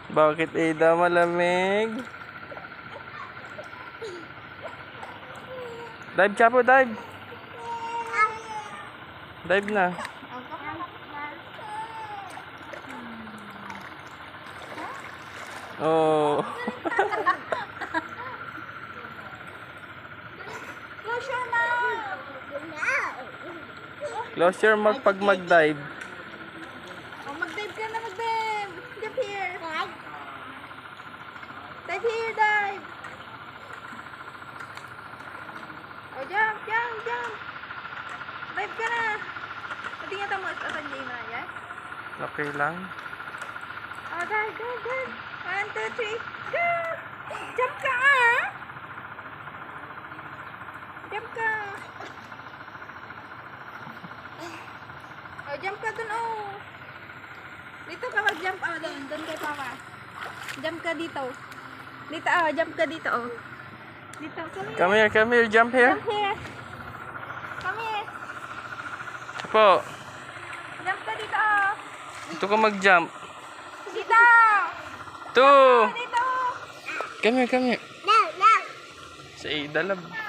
Bakit Ada malamig? Dive, Chapo, dive. Dive na. Oh. Close your mouth. Close your mouth pag mag-dive. Oh, mag-dive ka na, mag-dive. Jump here. Dive here, dive. Oh, jump, jump, jump. Dive ka na. Pati nga tamo, asan niya yung mga yan? Okay lang. Oh, dive, dive, dive. 1, 2, 3, go! Jump ka, ah! Jump ka. Oh, jump ka dun, oh. Dito ka mag-jump, oh, dun. Dun kay Papa. Jump ka dito. Dito, oh. Jump ka dito, oh. Dito, come here. Come here, jump here. Jump here. Come here. Chapo, Jump ka dito, oh. dito ka mag-jump. Dito. Two. Dito. Come here, come here. No, no. Sa Ada, love.